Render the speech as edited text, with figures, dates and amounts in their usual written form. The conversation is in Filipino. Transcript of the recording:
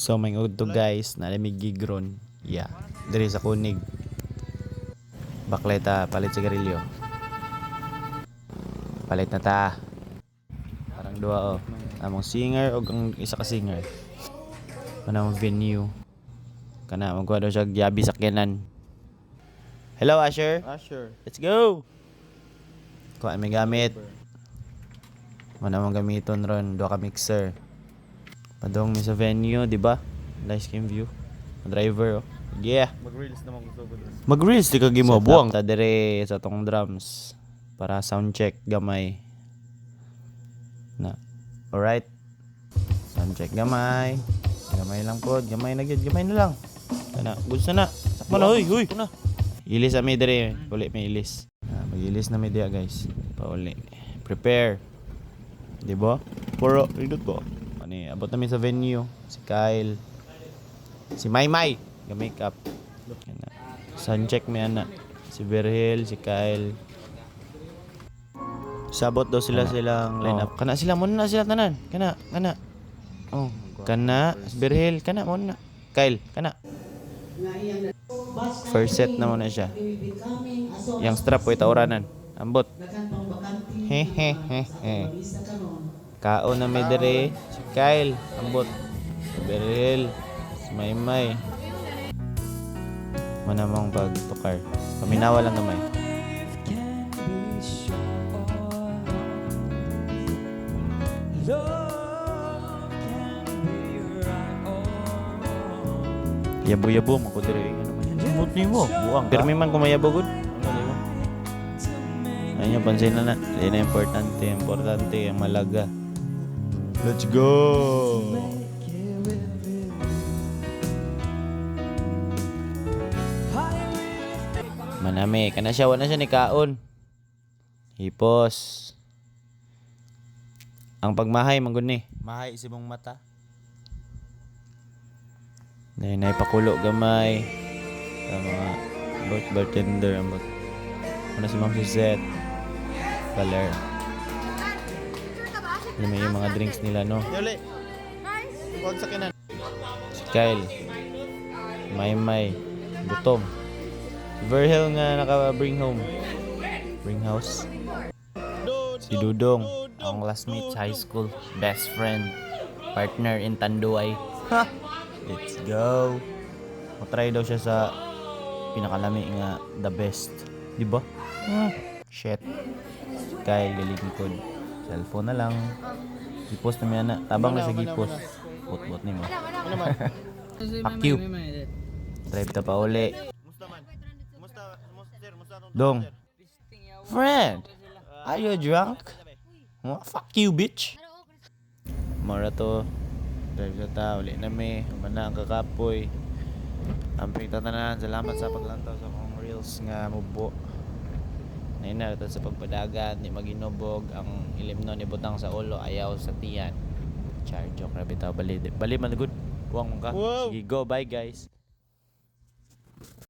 So may to guys, nalamig gigron. Yeah, diri sa kunig. Bakleta, palit sigarilyo. Palit na ta. Parang dua among singer o ang isa ka singer. Kanang venue. Kana magkuha daw siya yabi sakyanan. Hello Asher. Let's go. Kuha may gamit. Mana mong gamiton ron, duha ka mixer. Padong mi sa venue, di ba? Nice game view. Driver oh. Yeah. Mag-reels naman gusto ko. Mag-reels di ka gimo buwang ta dire sa tong drums para sound check gamay. Na. Alright. Sound check gamay. Gamay lang pod, gamay na gyud, gamay na lang. Kana, gusto na. Sakmo na hoy, hoy. Na. Ilis ami dire, uli may ilis. Mag-ilis na mi dia guys. Pauli. Prepare. Di ba? Puro indot ko. Ani, abot namin sa venue. Si Kyle. Si Maymay. Ga-makeup. Sound check mi ana. Si Berhel, si Kyle. Sabot daw silang lineup. Kana sila muna na sila tanan. Kana. Oh, kana si Berhel, kana muna. Kyle, kana. First set na muna siya. Yang strap ko itauranan. Ambot. He. Kaon na may dere. Si Kyle, ambot. Si Berhel, si Maymay. Manamang pagtukar. Paminawa lang gamay. Yabo-yabo mo ko dire. Ano ni mo? Buang. Pirmi man kumayabo gud. Ano pansin na. Yan na importante ang malaga. Let's go. Manami, kana siya wala siya ni kaon. Hipos. Ang pagmahay manggod ni. Mahay si mong mata. Nay pakulo gamay. Sa mga bartender ang ano si Ma'am Suzette. Baler. May yung mga drinks nila no. Yole. Huwag sa kinan. Si Kyle. Maymay. Butong. Verhel nga naka-bring home. Bring house. Si Dudong. Ang classmate sa high school. Best friend. Partner in Tanduay. Ha! Let's go. Matry daw siya sa pinakalami nga the best. Diba? Shit. Kyle galingkod. Cellphone na lang. Gipost na miya na. Tabang na sa gipost. Put-put ni mo. Fuck you. Drive ta pa uli. Dong. Friend. Are you drunk? Fuck you, bitch. Mara to. Drive sa ta. Uli na mi. Umana ang kakapoy. Amping tatanan. Salamat sa paglantaw sa mga reels nga mubo. Naina ito sa pagpadagat. Ni maginubog. Ang ilimno ni butang sa ulo. Ayaw sa tiyan. Charjo. Grabe tao. Bali man good. Buwang mo ka. Sige, go. Bye guys.